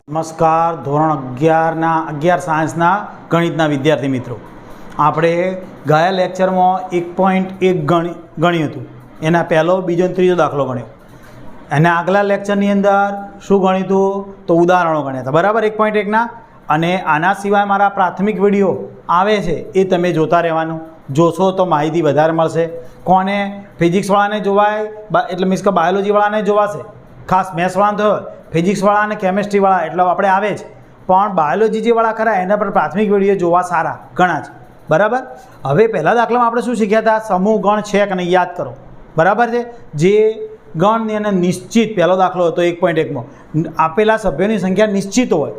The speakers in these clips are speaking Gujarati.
નમસ્કાર. ધોરણ 11 સાયન્સના ગણિતના વિદ્યાર્થી મિત્રો, આપણે ગયા લેક્ચરમાં 1.1 ગણ્યું હતું. એના પહેલો, બીજો અને ત્રીજો દાખલો ગણ્યો. એના આગલા લેક્ચરની અંદર શું ગણ્યું હતું? તો ઉદાહરણો ગણ્યા હતા, બરાબર, 1.1ના. અને આના સિવાય મારા પ્રાથમિક વિડીયો આવે છે, એ તમે જોતા રહેવાનું. જોશો તો માહિતી વધારે મળશે. કોને? ફિઝિક્સવાળાને જોવાય, એટલે મીન્સ કે બાયોલોજીવાળાને જોવાશે. ખાસ મેથ્સવાળાને તો ફિઝિક્સવાળા અને કેમેસ્ટ્રીવાળા એટલે આપણે આવે જ, પણ બાયોલોજી જેવાળા ખરા એના પર પ્રાથમિક વિડીયો જોવા સારા ઘણા જ, બરાબર. હવે પહેલા દાખલામાં આપણે શું શીખ્યા હતા? સમૂહ ગણ છે કે નહીં યાદ કરો, બરાબર છે. જે ગણની અને નિશ્ચિત પહેલો દાખલો હતો 1.1માં આપેલા સભ્યોની સંખ્યા નિશ્ચિત હોય.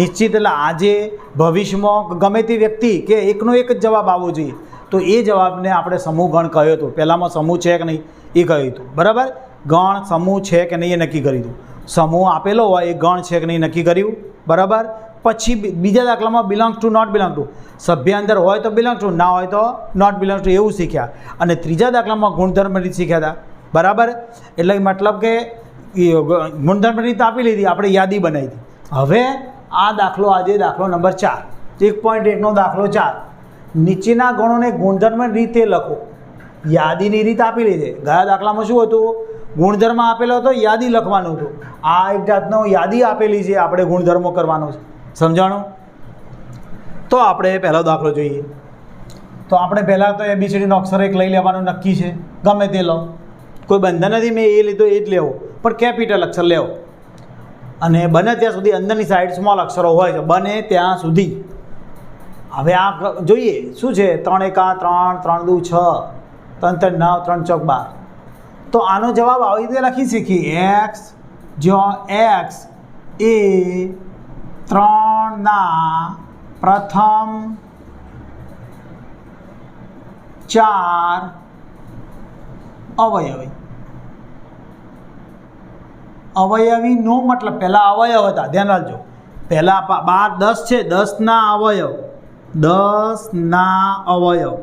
નિશ્ચિત એટલે આજે ભવિષ્યમાં ગમે તે વ્યક્તિ કે એકનો એક જ જવાબ આવવો જોઈએ, તો એ જવાબને આપણે સમૂહ ગણ કહ્યો હતો. પહેલામાં સમૂહ છે કે નહીં એ કહ્યું હતું, બરાબર. ગણ સમૂહ છે કે નહીં એ નક્કી કર્યું હતું. સમૂહ આપેલો હોય એ ગણ છે કે નહીં નક્કી કર્યું, બરાબર. પછી બીજા દાખલામાં belongs to not belong to, સભ્ય અંદર હોય તો બિલોંગ ટુ, ના હોય તો નોટ બિલોંગ ટુ, એવું શીખ્યા. અને ત્રીજા દાખલામાં ગુણધર્મ રીત શીખ્યા હતા, બરાબર. એટલે મતલબ કે ગુણધર્મ રીત આપી લીધી, આપણે યાદી બનાવી હતી. હવે આ દાખલો આજે દાખલો નંબર 4, 1.1નો દાખલો 4. નીચેના ગણોને ગુણધર્મ રીતે લખો. યાદીની રીત આપી લીધી. ગયા દાખલામાં શું હતું? ગુણધર્મ આપેલો હતો, યાદી લખવાનું હતું. આ એક જાતનો યાદી આપેલી છે, આપણે ગુણધર્મો કરવાનો છે. સમજાણું? તો આપણે પહેલો દાખલો જોઈએ. તો આપણે પહેલાં તો ABCDનો અક્ષર એક લઈ લેવાનું નક્કી છે, ગમે તે લો, કોઈ બંધન નથી. મેં એ લીધો એ જ લેવો, પણ કેપિટલ અક્ષર લેવો. અને બને ત્યાં સુધી અંદરની સાઈડ સ્મોલ અક્ષરો હોય છે, બને ત્યાં સુધી. હવે આ જોઈએ શું છે? 3 1 3, 3 2 6, 3 3 9, 3 4 12. તો આનો જવાબ આવી રીતે લખી શીખી. એક્સ, જ્યાં એક્સ એ 3ના પ્રથમ 4 અવયવી. અવયવીનો મતલબ પહેલાં અવયવ હતા, ધ્યાન રાખજો. પહેલાં 12 10 છે, 10ના અવયવ, 10ના અવયવ.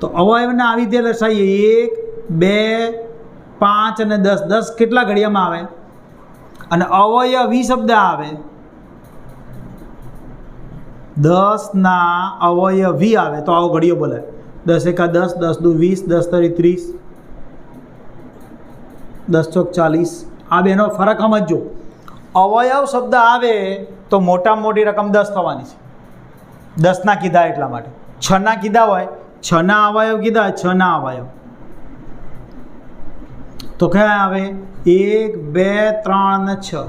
તો અવયવને આવી રીતે દર્શાવીએ 1 2 5 અને 10. 10 કેટલા ઘડિયામાં આવે? અને અવયવી શબ્દ આવે, 10ના અવયવી આવે તો આવો ઘડિયો બોલે. 10 1 10, 10 2 20, 10 3 30, 10 ચોક 40. આ બેનો ફરક સમજો. અવયવ શબ્દ આવે તો મોટામાં મોટી રકમ 10 થવાની છે. 10ના કીધા એટલા માટે. 6ના કીધા હોય, 6ના અવયવ કીધા, 6ના અવયવ તો કયા આવે? 1 2 3 અને 6.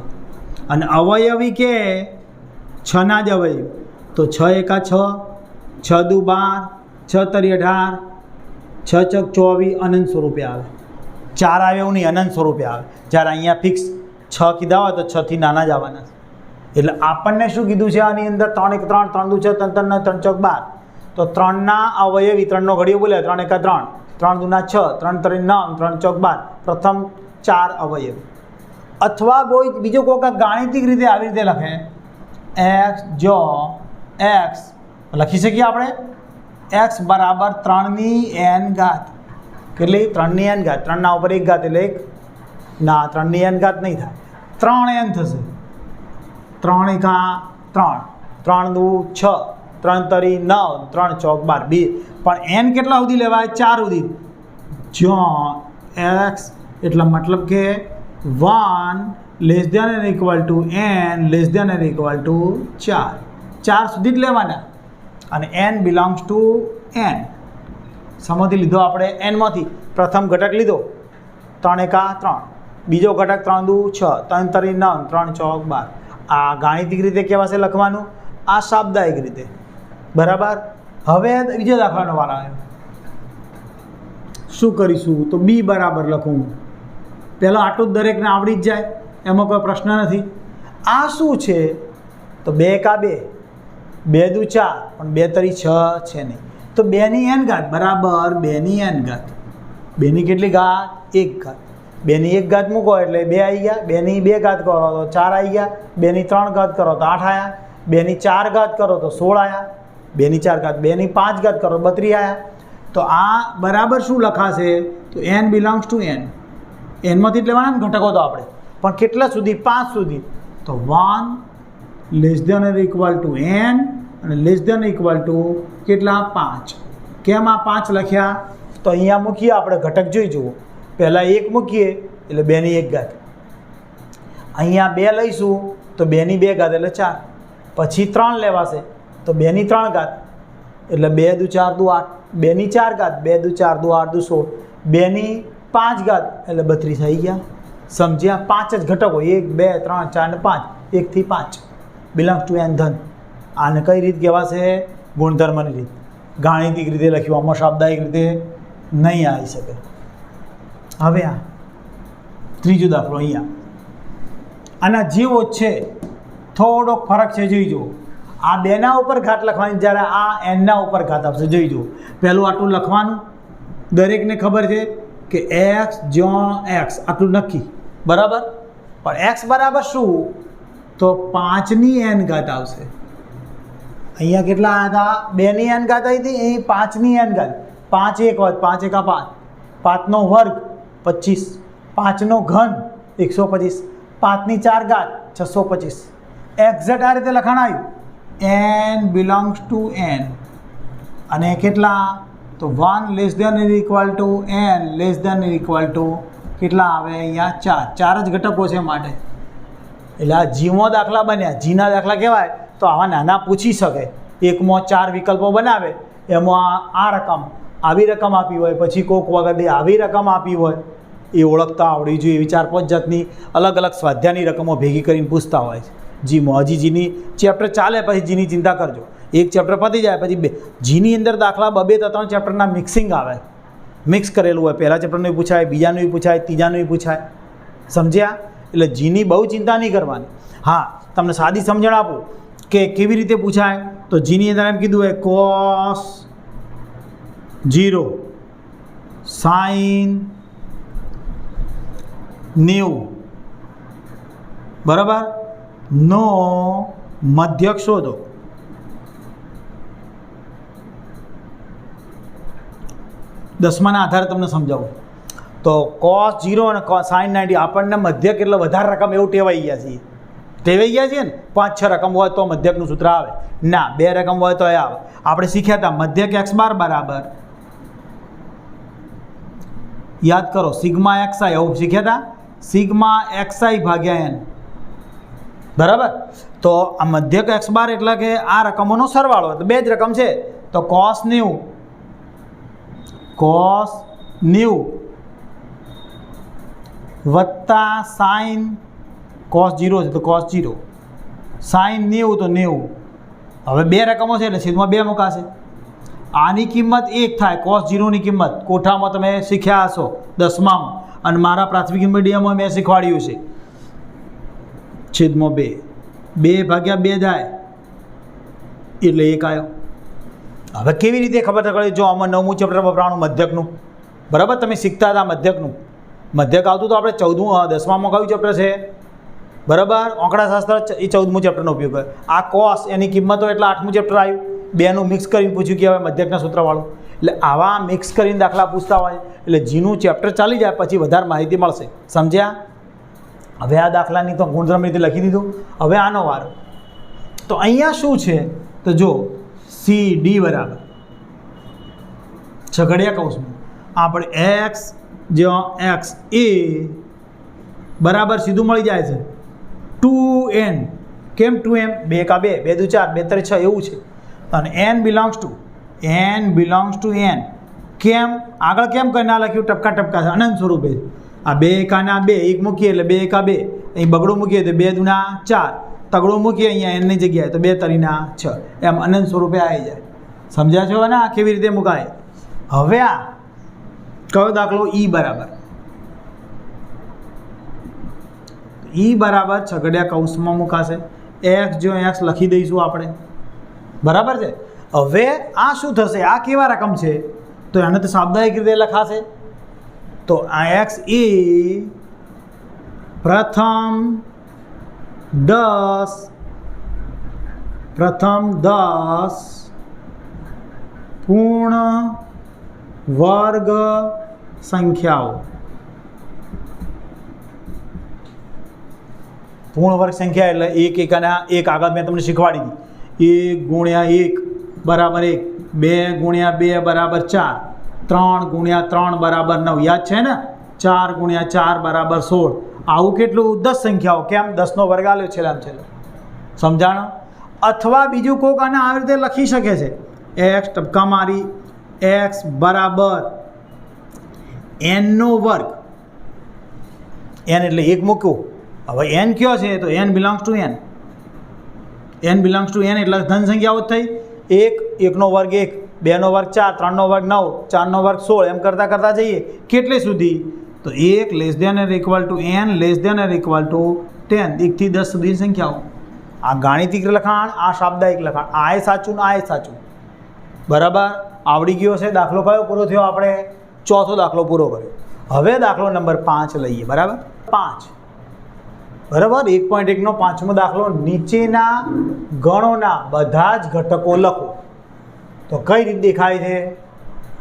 અને અવયવી કે 6ના જ અવયવ, તો 6 1 6, 6 2 12, 6 3 18, 6 ચોક 24 અનંત સ્વરૂપે આવે. 4 આવે એવું નહીં, અનંત સ્વરૂપે આવે. જ્યારે અહીંયા ફિક્સ 6 કીધા હોય તો 6 થી નાના જ આવવાના. એટલે આપણને શું કીધું છે આની અંદર? 3 1 3, 3 2 6, 3 3 9, 3 ચોક 12. તો 3ના અવયવી, 3નો ઘડિયો બોલ્યા, 3 1 3, 3 2 6, 3 3 9, 3 ચોક 12, પ્રથમ 4 અવયવી. અથવા કોઈ બીજો કોઈ ગાણિતિક રીતે આવી રીતે લખે, એક્સ જો એક્સ લખી શકીએ આપણે. એક્સ બરાબર 3ની n ઘાત. કેટલી? 3ની n ઘાત. 3ના ઉપર 1 ઘાત એટલે 1. ના, 3ની n ઘાત નહીં થાય, 3n થશે. 3 1 3, 3 2 6, 3 3 9, 3 ચોક 12. પણ n કેટલા સુધી લેવાય? 4 સુધી. જ્યાં એક્સ એટલે મતલબ કે 1 less than and equal to n less than and equal to 4. 4 સુધી જ લેવાના. અને n બિલોંગ્સ ટુ n. સમજી લીધો આપણે. nમાંથી પ્રથમ ઘટક લીધો 3 1 3, બીજો ઘટક 3 2 6, 3 3 9, 3 ચોક 12. આ ગાણિતિક રીતે કહેવાશે લખવાનું, આ સાપ્તાહિક રીતે, બરાબર. હવે બીજો દાખલાનો વાર આવ્યો. શું કરીશું? તો બી બરાબર લખું. પહેલાં આટલું દરેકને આવડી જ જાય, એમાં કોઈ પ્રશ્ન નથી. આ શું છે? તો 2 1 2, 2 2 4, પણ 2 3 6 છે નહીં. તો 2ની n ઘાત બરાબર 2ની n ઘાત. 2ની કેટલી ઘાત? 1 ઘાત. 2ની 1 ઘાત મૂકો એટલે 2 આવી ગયા. 2ની 2 ઘાત કરો તો 4 આવી ગયા. 2ની 3 ઘાત કરો તો 8 આવ્યા. 2ની 4 ઘાત કરો તો 16 આવ્યા. 2ની 4 ઘાત, 2ની 5 ઘાત કરો 32 આવ્યા. તો આ બરાબર શું લખાશે? તો n બિલોંગ્સ ટુ n. એનમાંથી જ લેવાના ને ઘટકો તો આપણે. પણ કેટલા સુધી? 5 સુધી. તો 1 less than or equal to n અને લેસ દેન ઇક્વલ ટુ કેટલા? 5. કેમ આ 5 લખ્યા? તો અહીંયા મૂકીએ આપણે, ઘટક જોઈ જુઓ. પહેલાં 1 મૂકીએ એટલે 2 ની 1 ઘાત. અહીંયા 2 લઈશું તો 2 ની 2 ઘાત એટલે 4. પછી 3 લેવાશે તો 2 ની 3 ઘાત એટલે 2 દુ 4 દુ 8. 2 ની 4 ઘાત 2 દુ 4 દુ 8 દુ 16. 2 ની 5 ઘાત એટલે 32 આવી ગયા. સમજ્યા? 5 જ ઘટકો, 1 2 3 4 ને 5, 1 થી 5 બિલોંગ્સ ટુ n ધન. આને કઈ રીત કહેવાશે? ગુણધર્મની રીત. ગાણિતિક રીતે લખ્યું, આમાં શાબ્દાયિક રીતે નહીં આવી શકે. હવે આ ત્રીજો દાખલો અહીંયા આના જેવો જ છે, થોડોક ફરક છે. જોઈ જુઓ. આ 2ના ઉપર ઘાત લખવાની, જ્યારે આ nના ઉપર ઘાત આવશે. જોઈ જુઓ. પહેલું આટલું લખવાનું, દરેકને ખબર છે કે x જ્યાં x આટલું નક્કી, બરાબર. પણ x બરાબર શું? તો 5 ની n ઘાત આવશે. અહીંયા કેટલા આવ્યા હતા? 2 ની n ઘાત આવી હતી, અહીં 5 ની n ઘાત. 5 1 વધ 5 એકા 5, 5 નો વર્ગ 25, 5 નો ઘન 125, 5 ની 4 ઘાત 625. એક્ઝેક્ટ આ રીતે લખાણ આવ્યું. n બિલોંગ્સ ટુ n અને કેટલા? તો 1 less than is equal to n less than is equal to કેટલા આવે? અહીંયા 4 જ ઘટકો છે માટે. એટલે આ જીમાં દાખલા બન્યા. જીના દાખલા કહેવાય. તો આવા નાના પૂછી શકે. એકમાં 4 વિકલ્પો બનાવે, એમાં આ રકમ, આવી રકમ આપી હોય, પછી કોઈક વખતે આવી રકમ આપી હોય, એ ઓળખતા આવડવી જોઈએ. એવી 4-5 જાતની અલગ અલગ સ્વાધ્યાયની રકમો ભેગી કરીને પૂછતા હોય છે જીમાં. હજી જીની ચેપ્ટર ચાલે પછી જીની ચિંતા કરજો. એક ચેપ્ટર પતી જાય પછી 2 જીની અંદર દાખલા 2-3 ચેપ્ટરના મિક્સિંગ આવે. મિક્સ કરેલું હોય. પહેલા ચેપ્ટરનું પૂછાય, બીજાનું પૂછાય, ત્રીજાનું પૂછાય. સમજ્યા? એટલે જીની બહુ ચિંતા નહીં કરવાની. હા, તમને સાદી સમજણ આપું કે કેવી રીતે પૂછાય. તો જીની અંદર એમ કીધું હોય cos 0 sin 90, બરાબર, નો મધ્યક શોધો. દસમાના આધારે તમને સમજાવું. તો cos 0 અને sin 90 આપણને મધ્યક એટલે વધારે રકમ એવું ટેવાઈ ગયા છીએ. ટેવાઈ ગયા છીએ ને. 5-6 રકમ હોય તો મધ્યકનું સૂત્ર આવે. ના, 2 રકમ હોય તો એ આવે. આપણે શીખ્યા હતા મધ્યક x બાર બરાબર, યાદ કરો, સિગ્મા xi. એવું શીખ્યા હતા, સિગ્મા xi ભાગ્યા n, બરાબર. તો આ મધ્યક x બાર એટલે કે આ રકમોનો સરવાળો. તો 2 જ રકમ છે. તો cos 90 વત્તા sin cos 0 છે તો cos 0, sin 90 તો 90. હવે 2 રકમો છે એટલે છેદમાં 2 મુકાશે. આની કિંમત 1 થાય. cos 0 ની કિંમત કોઠામાં તમે શીખ્યા હશો 10મામાં, અને મારા પ્રાથમિક મીડિયમમાં મેં શીખવાડ્યું છે. છેદમાં 2, 2 ભાગ્યા 2 થાય એટલે 1 આવ્યો. હવે કેવી રીતે ખબર પડે? જો આમાં 9મું ચેપ્ટર વપરાણું મધ્યકનું, બરાબર. તમે શીખતા હતા મધ્યકનું. મધ્યક આવતું તો આપણે 10મામાં કયું ચેપ્ટર છે? બરાબર, આંકડાશાસ્ત્ર. એ 14મું ચેપ્ટરનો ઉપયોગ કરે. આ કોસ એની કિંમતો એટલે 8મું ચેપ્ટર આવ્યું. 2નું મિક્સ કરીને પૂછ્યું કે હવે મધ્યકના સૂત્રવાળું. એટલે આવા મિક્સ કરીને દાખલા પૂછતા હોય એટલે જીનું ચેપ્ટર ચાલી જાય પછી વધારે માહિતી મળશે. સમજ્યા? હવે આ દાખલાની તો ગુણધર્મ રીતે લખી દીધું. હવે આનો વારો. તો અહીંયા શું છે? તો જો CD બરાબર છગડિયા કૌંસમાં આપણે x જ્યાં x એ બરાબર સીધું મળી જાય છે 2n. કેમ 2m? 2 કા 2, 2 દુ 4, 2 ત્રણ 6 એવું છે. અને n બિલોંગ્સ ટુ n. કેમ આગળ કેમ કંઈ ના લખ્યું? ટપકા ટપકા છે, અનંત સ્વરૂપે. આ 2 એકાના 2, 1 મૂકીએ એટલે 2 એકા 2. અહીં બગડું મૂકીએ તો 2 દુના 4, તગડું મૂકીએ અહીંયા nની જગ્યાએ તો 2 તરીના 6. એમ અનંત સ્વરૂપે આવી જાય. સમજ્યા છો ને આ કેવી રીતે મુકાય? હવે આ કયો દાખલો? E બરાબર. E બરાબર છગડિયા કૌંસમાં મુકાશે. x જો x લખી દઈશું આપણે, બરાબર છે. હવે આ શું થશે? આ કેવા રકમ છે? તો એને તો સાપ્તાહિક રીતે લખાશે. તો આ x એ પ્રથમ 10 પૂર્ણ વર્ગ સંખ્યાઓ. પૂર્ણ વર્ગ સંખ્યા એટલે એક એક અને એક આગળ મેં તમને શીખવાડી દીધી 1 ગુણ્યા 1 બરાબર 1 2 ગુણ્યા 2 બરાબર 4 3 ગુણ્યા 3 બરાબર 9 યાદ છે ને 4 ગુણ્યા 4 બરાબર 16 આવું કેટલું 10 સંખ્યાઓ કેમ 10નો વર્ગ આલ્યો છેલ્લામાં છેલ્લો સમજાણો અથવા બીજું કોક આને આવી રીતે લખી શકે છે x ટપકા મારી x બરાબર n નો વર્ગ n એટલે એક મૂક્યો હવે n કયો છે તો n belongs to n n belongs to n એટલે ધન સંખ્યાઓ થઈ 1 1નો વર્ગ 1 2નો વર્ગ 4 3નો વર્ગ 9 4નો વર્ગ 16 એમ કરતાં કરતાં જઈએ કેટલે સુધી તો 1 less than or equal to n less than or equal to 10 1 થી 10 સુધીની સંખ્યાઓ આ ગાણિતિક લખાણ આ સાપ્તાહિક લખાણ આ એ સાચું ને આ એ સાચું બરાબર આવડી ગયો છે દાખલો કયો પૂરો થયો આપણે ચોથો દાખલો પૂરો કર્યો હવે દાખલો નંબર 5 લઈએ બરાબર 5 બરાબર 1.1નો પાંચમો દાખલો નીચેના ગણોના બધા જ ઘટકો લખો તો કઈ રીતે દેખાય છે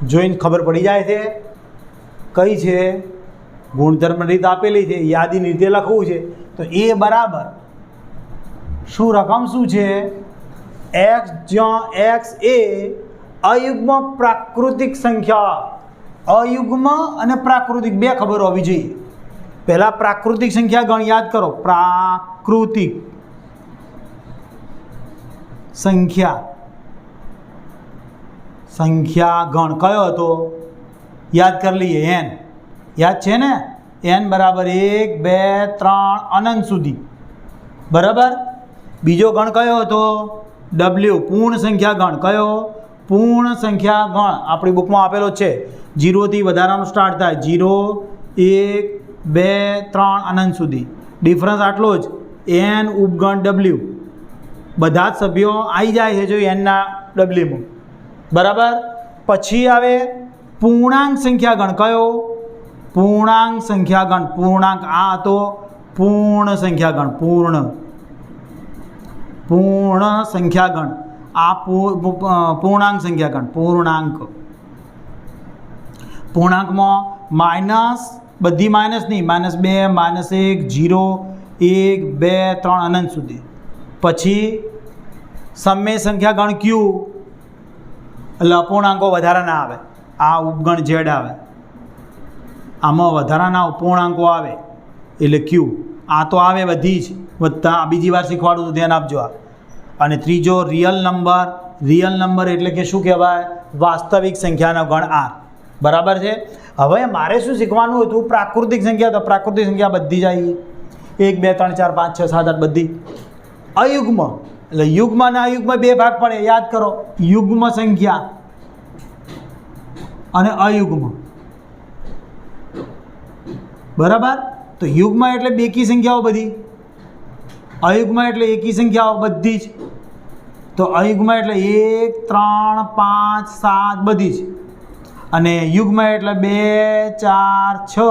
જોઈને ખબર પડી જાય છે કઈ છે ગુણધર્મ રીત આપેલી છે યાદીની રીતે લખવું છે તો એ બરાબર શું રકમ શું છે x જ્યાં x એ અયુગ્મ પ્રાકૃતિક સંખ્યા અયુગ્મ અને પ્રાકૃતિક બે ખબર હોવી જોઈએ પહેલાં પ્રાકૃતિક સંખ્યા ગણ યાદ કરો પ્રાકૃતિક સંખ્યા ગણ કયો હતો યાદ કરી લઈએ n યાદ છે ને n બરાબર 1 2 3 અનંત સુધી બરાબર બીજો ગણ કયો હતો w પૂર્ણ સંખ્યા ગણ કયો પૂર્ણ સંખ્યા ગણ આપણી બુકમાં આપેલો છે 0 થી વધારાનું સ્ટાર્ટ થાય 0 1 2 3 અનંત સુધી ડિફરન્સ આટલો જ n ઉપગણ w બધા જ સભ્યો આવી જાય છે જો nના wમાં બરાબર પછી આવે પૂર્ણાંક સંખ્યા ગણ કયો પૂર્ણાંક સંખ્યા ગણ પૂર્ણાંક આ હતો પૂર્ણ સંખ્યા ગણ પૂર્ણ સંખ્યા ગણ આ પૂર્ણાંક સંખ્યા ગણ પૂર્ણાંકમાં માઇનસ બધી માઇનસ નહીં -2 -1 0 1 2 3 અનંત સુધી પછી સમય સંખ્યા ગણ ક્યુ એટલે અપૂર્ણાંકો વધારાના આવે આ ઉપગણ ઝેડ આવે આમાં વધારાના અપૂર્ણાંકો આવે એટલે ક્યુ આ તો આવે બધી જ વધતા બીજી વાર શીખવાડું તો ધ્યાન આપજો આ અને ત્રીજો રિયલ નંબર એટલે કે શું કહેવાય વાસ્તવિક સંખ્યાનો ગણ r બરાબર છે હવે મારે શું શીખવાનું હતું પ્રાકૃતિક સંખ્યા તો પ્રાકૃતિક સંખ્યા બધી જ આવી 1 2 3 4 5 6 7 8 બધી અયુગ્મ એટલે યુગ્મ અને અયુગ્મ બે ભાગ પડે યાદ કરો યુગ્મ સંખ્યા અને અયુગ્મ બરાબર તો યુગ્મ એટલે બેકી સંખ્યાઓ બધી અયુગ્મ એટલે એકી સંખ્યાઓ બધી જ તો અયુગ્મ એટલે 1 3 5 7 બધી જ અને યુગ્મ એટલે 2 4 6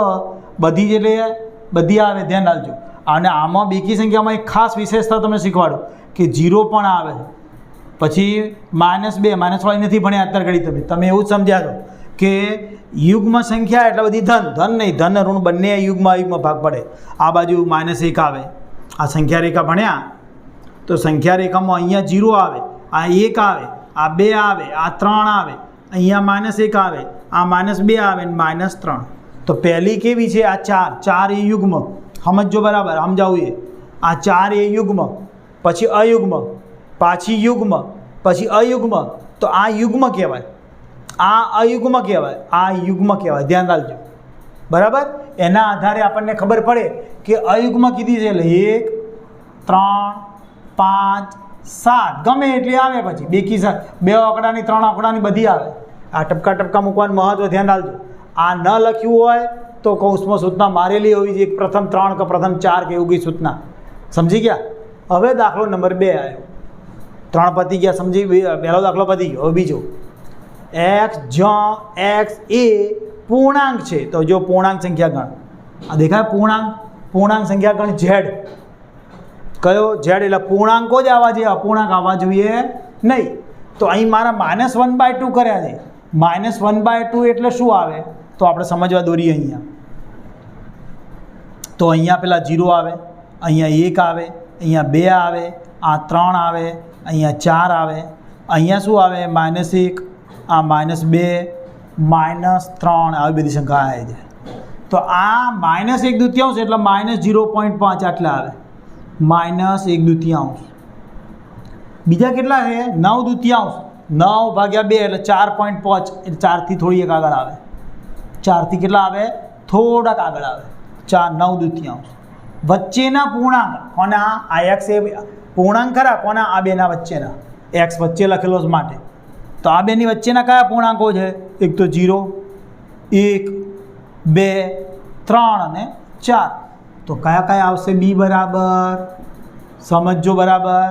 બધી જ એટલે બધી આવે ધ્યાન રાખજો અને આમાં બેકી સંખ્યામાં એક ખાસ વિશેષતા તમને શીખવાડું કે 0 પણ આવે પછી -2 -વાળી નથી ભણ્યા અત્યારે ઘડી તમે એવું જ સમજ્યા છો કે યુગ્મ સંખ્યા એટલે બધી ધન નહીં ધન ઋણ બંને યુગ્મ અયુગ્મ ભાગ પડે આ બાજુ -1 આવે આ સંખ્યા રેખા ભણ્યા તો સંખ્યા રેખામાં અહીંયા 0 આવે આ 1 આવે આ 2 આવે આ 3 આવે અહીંયા -1 આવે આ -2 આવે ને -3 તો પહેલી કેવી છે આ 4 એ યુગ્મ સમજો બરાબર સમજાવું એ આ 4 એ યુગ્મ પછી અયુગ્મ પાછી યુગ્મ પછી અયુગ્મ તો આ યુગ્મ કહેવાય આ અયુગ્મ કહેવાય આ યુગ્મ કહેવાય ધ્યાન રાખજો બરાબર એના આધારે આપણને ખબર પડે કે અયુગ્મ કીધી છે એટલે 1 3 5 7 ગમે એટલી આવે પછી બેકી 2 આંકડાની 3 આંકડાની બધી આવે આ ટપકા મૂકવાનું મહત્વ ધ્યાન રાખજો આ ન લખ્યું હોય તો કૌંસમાં સૂચના મારેલી હોવી જોઈએ પ્રથમ 3 કે પ્રથમ 4 કે એવું કઈ સૂચના સમજી ગયા હવે દાખલો નંબર 2 આવ્યો 3 પતી ગયા સમજી પહેલો દાખલો પતી ગયો હવે બીજો x જ્યાં x એ પૂર્ણાંક છે તો જો પૂર્ણાંક સંખ્યા ગણ આ દેખાય પૂર્ણાંક સંખ્યા ગણ z કયો z એટલે પૂર્ણાંકો જ આવવા જોઈએ અપૂર્ણાંક આવવા જોઈએ નહીં તો અહીં મારા -1/2 કર્યા છે -1/2 એટલે શું આવે તો આપણે સમજવા દોરીએ અહીંયા તો અહીંયા પેલા 0 આવે અહીંયા 1 આવે, અહીંયા 2 આવે, આ 3 આવે, અહીંયા 4 આવે, અહીંયા શું આવે -1, આ -2, -3, આવી બધી સંખ્યા આવી જાય. તો આ -1 દૂતિયાંશ એટલે -0.5 આટલા આવે, -1 દૂતિયાંશ. બીજા કેટલા છે 9 દૂતિયાંશ, 9 ભાગ્યા 2 એટલે 4.5 એટલે 4થી થોડી એક આગળ આવે, 4થી કેટલા આવે થોડાક આગળ આવે, 4 9 દૂતિયાંશ. વચ્ચેના પૂર્ણાંક કોના આ x એ પૂર્ણાંક ખરા કોના આ બેના વચ્ચેના, x વચ્ચે લખેલો છે માટે, તો આ બેની વચ્ચેના કયા પૂર્ણાંકો છે? એક તો 0, 1, 2, 3 અને 4. તો કયા કયા આવશે? b બરાબર સમજો બરાબર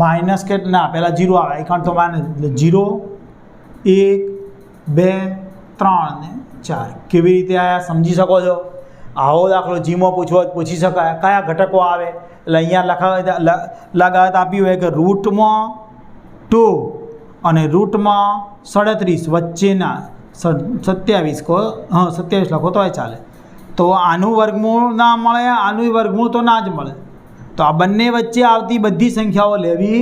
માઇનસ કેટલા પહેલાં 0 આવે કારણ તો માઇનસ એટલે 0, 1, 2, 3 અને 4. કેવી રીતે આવ્યા સમજી શકો છો? આવો દાખલો જીમાં પૂછવો પૂછી શકાય. કયા ઘટકો આવે એટલે અહીંયા લગાવત આપ્યું હોય કે રૂટમાં 2 અને રૂટમાં 37 વચ્ચેના 27 કહો, 27 લખો તોય ચાલે. તો આનું વર્ગમૂળ ના મળે, આનું વર્ગમૂળ તો ના જ મળે. તો આ બંને વચ્ચે આવતી બધી સંખ્યાઓ લેવી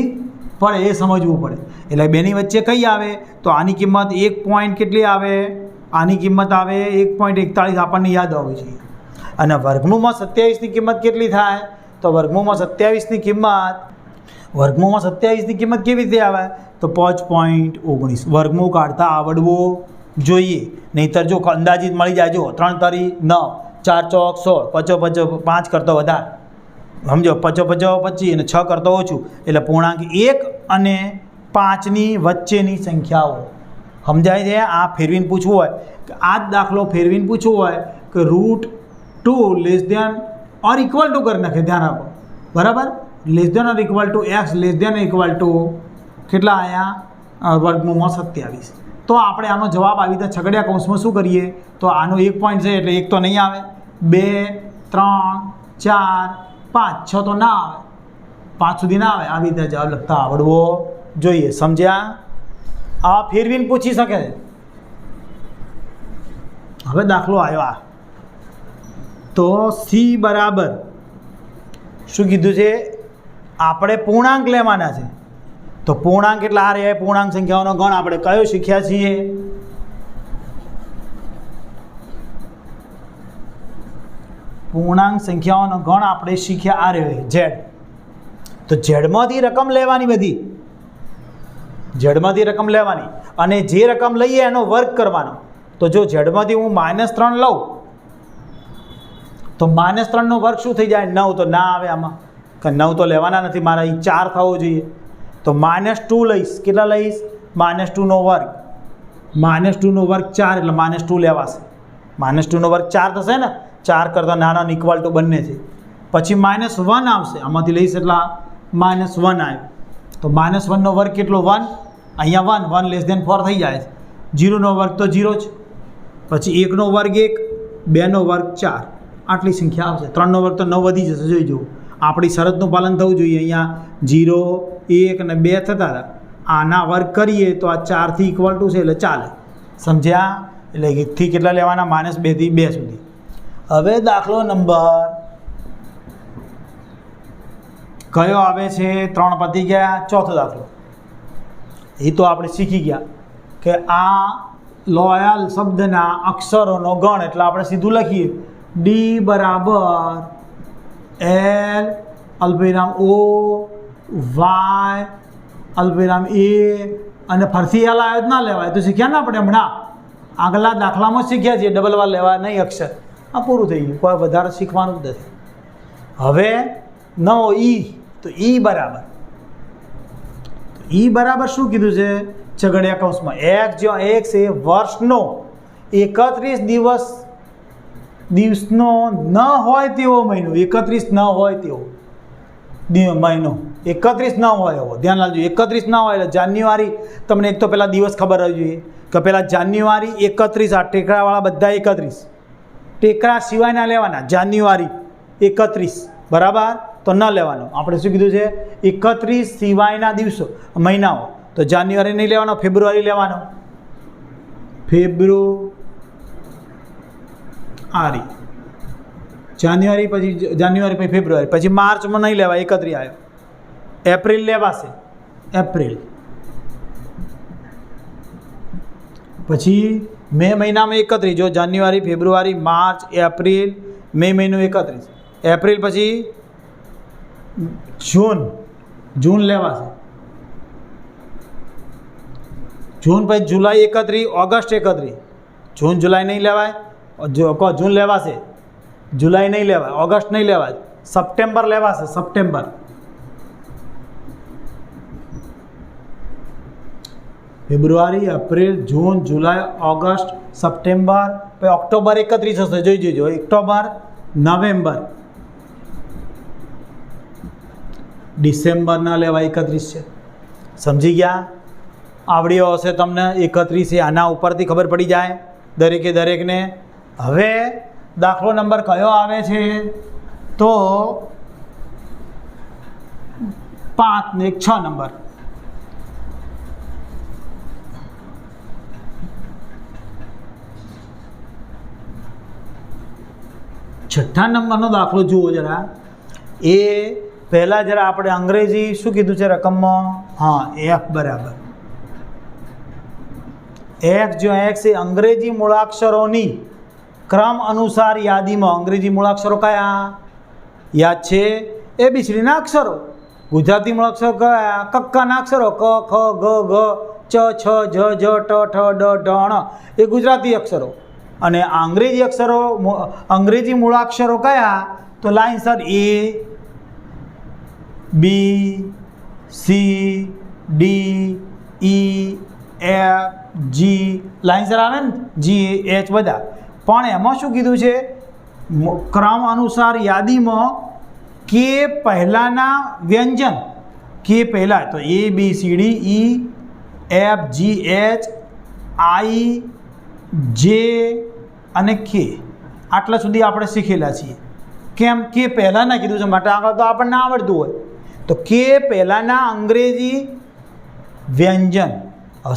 પડે, એ સમજવું પડે. એટલે બેની વચ્ચે કઈ આવે તો આની કિંમત 1 પોઈન્ટ કેટલી આવે? આની કિંમત આવે 1.41 આપણને યાદ હોવી જોઈએ. અને વર્ગમૂળમાં 27ની કિંમત કેટલી થાય? તો વર્ગમૂળમાં 27ની કિંમત કેવી રીતે આવે? તો 5.19. વર્ગમૂળ કાઢતા આવડવું જોઈએ, નહીંતર જો અંદાજિત મળી જાય. જો 3 તરી 9, 4 ચોક 16, 5 5 કરતો વધારે, સમજો 5 25 અને 6 કરતો ઓછું, એટલે પૂર્ણાંક 1 અને 5ની વચ્ચેની સંખ્યાઓ સમજાય છે. આ ફેરવીને પૂછવું હોય કે આ જ દાખલો ફેરવીને પૂછવું હોય કે √2 less than or equal to કરી નાખે, ધ્યાન આપો બરાબર. Less than or equal to x less than equal to કેટલા આવ્યા વર્ગમૂળમાં 27. તો આપણે આનો જવાબ આવી રીતે છગડિયા કૌંસમાં શું કરીએ તો આનો 1 પોઈન્ટ છે એટલે 1 તો નહીં આવે, 2, 3, 4, 5, 6 તો ના આવે, 5 સુધી ના આવે. આવી રીતે જવાબ લખતા આવડવો જોઈએ. સમજ્યા? આ ફેરવીને પૂછી શકે. હવે દાખલો આવ્યો આ, તો c બરાબર શું કીધું છે? આપણે પૂર્ણાંક લેવાના છે. તો પૂર્ણાંક એટલે આ રહે પૂર્ણાંક સંખ્યાઓનો ગણ. આપણે કયો શીખ્યા છીએ? પૂર્ણાંક સંખ્યાઓનો ગણ આપણે શીખ્યા આ રહે z. તો ઝેડમાંથી રકમ લેવાની, બધી ઝેડમાંથી રકમ લેવાની અને જે રકમ લઈએ એનો વર્ગ કરવાનો. તો જો ઝેડમાંથી હું -3 લઉં તો -3નો વર્ગ શું થઈ જાય? 9. તો ના આવે આમાં, કે 9 તો લેવાના નથી મારા, એ 4 થવો જોઈએ. તો -2 લઈશ. કેટલા લઈશ? -2નો વર્ગ. -2નો વર્ગ 4 એટલે -2 લેવાશે. -2નો વર્ગ 4 થશે ને, 4 કરતાં નાના ઇક્વલ ટુ બંને છે. પછી -1 આવશે, આમાંથી લઈશ એટલે -1 આવ્યું. તો -1નો વર્ગ કેટલો? 1. અહીંયા 1 લેસ ધેન 4 થઈ જાય છે. 0નો વર્ગ તો 0 જ. પછી 1નો વર્ગ 1, 2નો વર્ગ 4, આટલી સંખ્યા આવશે. 3નો વર્ગ તો 9 વધી જશે. જોઈ જુઓ, આપણી શરતનું પાલન થવું જોઈએ. અહીંયા 0, 1 અને 2 થતા હતા, આના વર્ગ કરીએ તો આ 4થી ઇક્વલ ટુ છે એટલે ચાલે. સમજ્યા? એટલે 1થી કેટલા લેવાના? -2થી 2 સુધી. હવે દાખલો નંબર કયો આવે છે? 3 પતી ગયા. ચોથો દાખલો એ તો આપણે શીખી ગયા કે આ લોયલ શબ્દના અક્ષરોનો ગણ. એટલે આપણે સીધું લખીએ d બરાબર l અલ્પવિરામ o y અલ્પવિરામ a અને ફરથી l આવે ના લેવાય. તો શીખ્યા ને આપણે હમણાં આગલા દાખલામાં શીખ્યા છીએ. ડબલ વાર લેવા નહીં અક્ષર. આ પૂરું થઈ ગયું, કોઈ વધારે શીખવાનું જ નથી. હવે નવો ઈ, તો ઈ બરાબર શું કીધું છે? છગડિયા કૌંસમાં x, જ્યાં x એ વર્ષનો 31 દિવસનો ન હોય તેવો મહિનો. 31 ન હોય તેવો મહિનો, 31 ન હોય એવો. ધ્યાન રાખજો, 31 ન હોય એટલે જાન્યુઆરી. તમને એક તો પહેલાં દિવસ ખબર હોવી જોઈએ કે પહેલાં જાન્યુઆરી 31. આ ટેકરાવાળા બધા 31, ટેકરા સિવાયના લેવાના. જાન્યુઆરી 31 બરાબર તો ન લેવાનો. આપણે શું કીધું છે? 31 સિવાયના દિવસો મહિનાઓ. તો જાન્યુઆરી નહીં લેવાનો, ફેબ્રુઆરી લેવાનો. ફેબ્રુઆરી જાન્યુઆરી પછી ફેબ્રુઆરી, પછી માર્ચમાં નહીં લેવાય, 31 આવ્યો. એપ્રિલ લેવાશે, એપ્રિલ. પછી મે મહિનામાં 31, જો જાન્યુઆરી, ફેબ્રુઆરી, માર્ચ, એપ્રિલ, મે મહિનો 31. એપ્રિલ પછી જૂન લેવાશે. જૂન પછી જુલાઈ 31, ઓગસ્ટ 31. જૂન જુલાઈ નહીં લેવાય, જૂન લેવાશે, જુલાઈ નહીં લેવાય, ઓગસ્ટ નહીં લેવાય, સપ્ટેમ્બર લેવાશે, સપ્ટેમ્બર. ફેબ્રુઆરી, એપ્રિલ, જૂન, જુલાઈ, ઓગસ્ટ, સપ્ટેમ્બર, પછી ઓક્ટોબર 31 હશે, જોઈ જોજો, ઓક્ટોબર, નવેમ્બર, ડિસેમ્બર ના લેવાય, 31 છે. સમજી ગયા? આવડ્યો હશે તમને 31 એ, આના ઉપરથી ખબર પડી જાય દરેકે દરેકને. હવે દાખલો નંબર કયો આવે છે? તો 5 ને 6 નંબર. છઠ્ઠા નંબરનો દાખલો જુઓ જરા. એ પહેલાં જરા આપણે અંગ્રેજી શું કીધું છે રકમમાં? હા, એફ બરાબર. એફ જો એક્સ એ અંગ્રેજી મૂળાક્ષરોની ક્રમ અનુસાર યાદીમાં, અંગ્રેજી મૂળાક્ષરો કયા યાદ છે? ABCDના અક્ષરો. ગુજરાતી મૂળાક્ષરો કયા? કક્કાના અક્ષરો ક, ખ, ગ, ઘ, ચ, છ, જ, ટ, ઠ, ડ, ઢ, ણ એ ગુજરાતી અક્ષરો. અને અંગ્રેજી અક્ષરો, અંગ્રેજી મૂળાક્ષરો કયા? તો લાઈનસર A, B, C, D, E, F, G લાઈનસર આવે ને, G, H બધા. પણ એમાં શું કીધું છે? ક્રમ અનુસાર યાદીમાં કે પહેલાંના વ્યંજન, કે પહેલાં તો A, B, C, D, E, F, G, H, I, J અને K આટલા સુધી આપણે શીખેલા છીએ. કેમ? કે પહેલાંના કીધું છે માટે આગળ તો આપણને આવડતું હોય. તો કે પહેલાંના અંગ્રેજી વ્યંજન.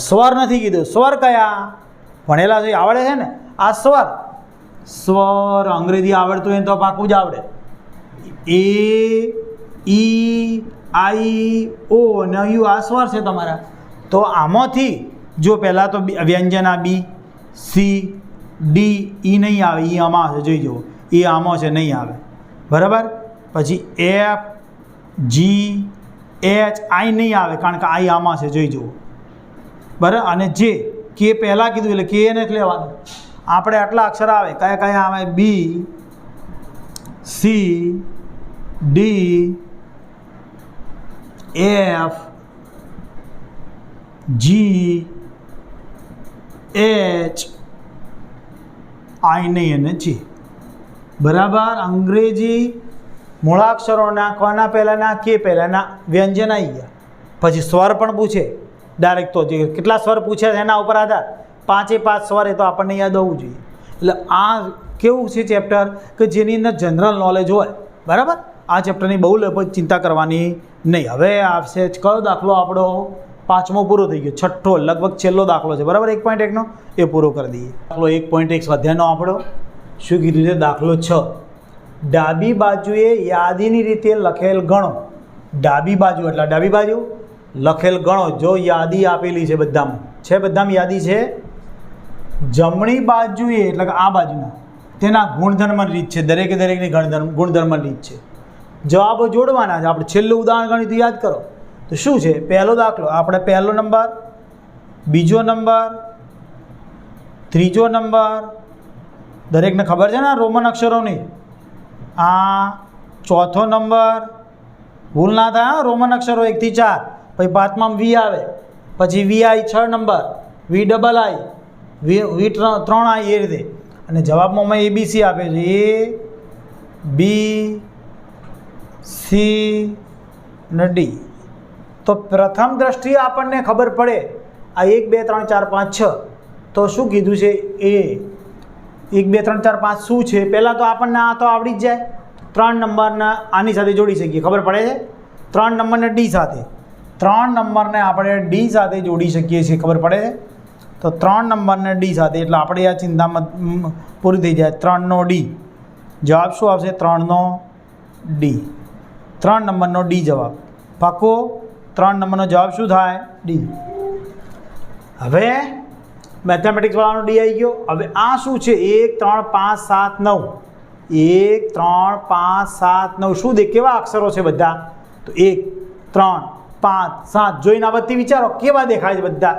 સ્વર નથી કીધું. સ્વર કયા ભણેલા છે, આવડે છે ને? આ સ્વર અંગ્રેજી આવડતું હોય તો પાકું જ આવડે. A, E, I, O અને યુ આ સ્વર છે તમારા. તો આમાંથી જો પહેલાં તો વ્યંજન આ B, C, D, E નહીં આવે, E આમાં છે, જોઈ જુઓ, E આમાં છે, નહીં આવે, બરાબર. પછી F, G, H, I નહીં આવે કારણ કે I આમાં છે, જોઈ જુઓ, બરાબર. અને જે કે પહેલાં કીધું એટલે કે નથી લેવાનું. આપણે આટલા અક્ષર આવે, કયા કયા આવે? B, C, D, F, G, H, I નહીં અને J, બરાબર. અંગ્રેજી મૂળાક્ષરોના કોના પહેલાંના? કે પહેલાંના વ્યંજન આવી ગયા. પછી સ્વર પણ પૂછે ડાયરેક્ટ. તો જે કેટલા સ્વર પૂછે છે એના ઉપર આધાર. 5 સ્વર એ તો આપણને યાદ હોવું જોઈએ. એટલે આ કેવું છે ચેપ્ટર કે જેની અંદર જનરલ નોલેજ હોય, બરાબર. આ ચેપ્ટરની બહુ લગભગ ચિંતા કરવાની નહીં. હવે આવશે કયો દાખલો આપણો? 5મો પૂરો થઈ ગયો. છઠ્ઠો લગભગ છેલ્લો દાખલો છે, બરાબર. 1.1નો એ પૂરો કરી દઈએ. દાખલો 1.1 સ્વાધ્યાયનો આપણો શું કીધું છે? દાખલો 6. ડાબી બાજુએ યાદીની રીતે લખેલ ગણો. ડાબી બાજુ એટલે ડાબી બાજુ લખેલ ગણો. જો યાદી આપેલી છે બધામાં, છે બધામાં યાદી છે. જમણી બાજુએ એટલે કે આ બાજુના તેના ગુણધર્મની રીત છે. દરેકે દરેકની ગુણધર્મની રીત છે. જવાબો જોડવાના છે. આપણે છેલ્લું ઉદાહરણ ગણિત યાદ કરો તો શું છે? પહેલો દાખલો આપણે પહેલો નંબર, બીજો નંબર, ત્રીજો નંબર, દરેકને ખબર છે ને રોમન અક્ષરોની. આ ચોથો નંબર, ભૂલ ના થાય, રોમન અક્ષરો 1 થી 4. પછી 5માં V આવે, પછી VI 6 number, VII, V 3I એ રીતે. અને જવાબમાં મેં ABC આપે છે, A, B, C અને D. તો પ્રથમ દ્રષ્ટિએ આપણને ખબર પડે આ 1 2 3 4 5 6 તો શું કીધું છે? A 1 2 3 4 5 શું છે? પહેલાં તો આપણને આ તો આવડી જ જાય. 3 નંબરના આની સાથે જોડી શકીએ, ખબર પડે છે. 3 નંબરને D સાથે, 3 નંબરને આપણે D સાથે જોડી શકીએ છીએ, ખબર પડે છે. તો 3 નંબરને D સાથે એટલે આપણે આ ચિંતામાં પૂરી થઈ જાય. 3નો D જવાબ શું આવશે? 3નો ડી. 3 નંબરનો ડી જવાબ. પાકો? 3 નંબરનો જવાબ શું થાય? ડી. હવે મેથેમેટિક્સવાળાનો ડી આવી ગયો. હવે આ શું છે? 1 3 5 7 9. 1 3 5 7 9. શું દેખ કેવા અક્ષરો છે બધા? તો 1 3 5 7 જોઈને આ બધી વિચારો કેવા દેખાય છે બધા,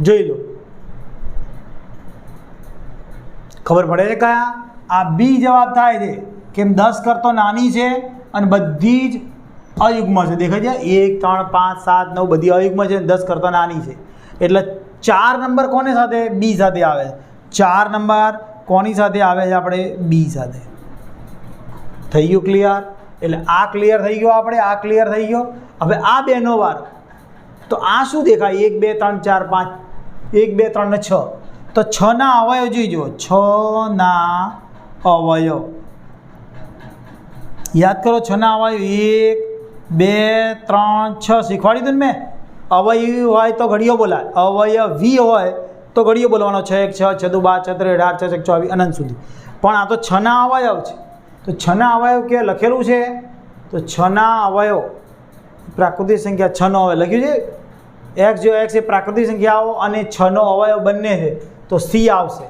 જોઈ લો. ખબર પડે છે કયા? આ બી જવાબ થાય છે. કેમ? 10 કરતો નાની છે અને બધી જ અયુગ્મ છે. દેખાય છે? 1 3 5 7 9 બધી અયુગ્મ છે, 10 કરતા નાની છે. એટલે 4 નંબર કોને સાથે? બી સાથે આવે છે. 4 નંબર કોની સાથે આવે છે? આપણે બી સાથે. થઈ ગયું ક્લિયર? એટલે આ ક્લિયર થઈ ગયો, આપણે આ ક્લિયર થઈ ગયો. હવે આ બેનો વાર, તો આ શું દેખાય? 1 2 3 4 5, 1 2 3 ને 6. તો 6 ના અવયવ જોઈ જુઓ. 6 ના અવયવ યાદ કરો. 6 ના અવયવ 1 2 3 6 શીખવાડી દઉં ને મેં. અવયવી હોય તો ઘડીઓ બોલાય, અવયવી હોય તો ઘડીઓ બોલવાનો. 6 1 6 6 2 12 6 18 6 24 અનંત સુધી. પણ આ તો 6 ના અવયવ છે. તો 6 ના અવયવ કે લખેલું છે? તો 6 ના અવયવ પ્રાકૃતિક સંખ્યા 6 નો અવયવ લખ્યું છે. એક્સ જો એક્સ એ પ્રાકૃતિક સંખ્યાઓ અને 6 નો અવયવ બંને છે, તો સી આવશે.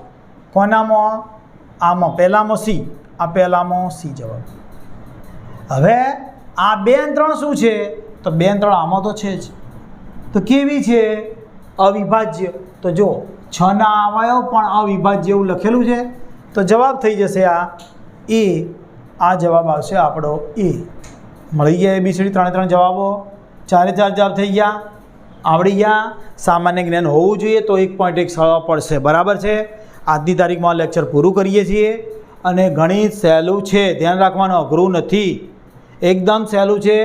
કોનામાં? આમાં. પહેલામાં સી, આ પહેલામાં સી જવાબ. હવે આ 2 અને 3 શું છે? તો 2 અને 3 આમાં તો છે જ. તો કેવી છે? અવિભાજ્ય. તો જો 6 ના અવયવ પણ અવિભાજ્ય એવું લખેલું છે. તો જવાબ થઈ જશે આ એ. આ જવાબ આવશે આપણો એ. મળી ગયા ABCD 3 જવાબો. 4 જવાબ થઈ ગયા, આવડી ગયા. સામાન્ય જ્ઞાન હોવું જોઈએ તો 1.1 સળવા પડશે. બરાબર છે? આજની તારીખમાં લેક્ચર પૂરું કરીએ છીએ. અને ગણિત સહેલું છે, ધ્યાન રાખવાનું, અઘરું નથી, એકદમ સહેલું છે.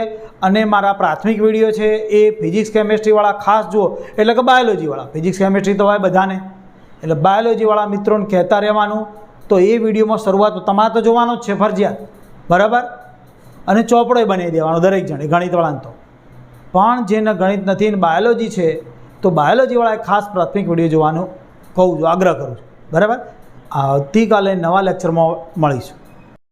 અને મારા પ્રાથમિક વિડીયો છે એ ફિઝિક્સ કેમેસ્ટ્રીવાળા ખાસ જુઓ, એટલે કે બાયોલોજીવાળા. ફિઝિક્સ કેમેસ્ટ્રી તો હોય બધાને, એટલે બાયોલોજીવાળા મિત્રોને કહેતા રહેવાનું. તો એ વિડીયોમાં શરૂઆત તમારે તો જોવાનો જ છે ફરજિયાત. બરાબર? અને ચોપડોય બનાવી દેવાનો દરેક જણે, ગણિતવાળાને તો. પણ જેને ગણિત નથી અને બાયોલોજી છે, તો બાયોલોજીવાળાએ ખાસ પ્રાથમિક વિડીયો જોવાનું કહું છું, આગ્રહ કરું છું. બરાબર? આવતીકાલે નવા લેક્ચરમાં મળીશું.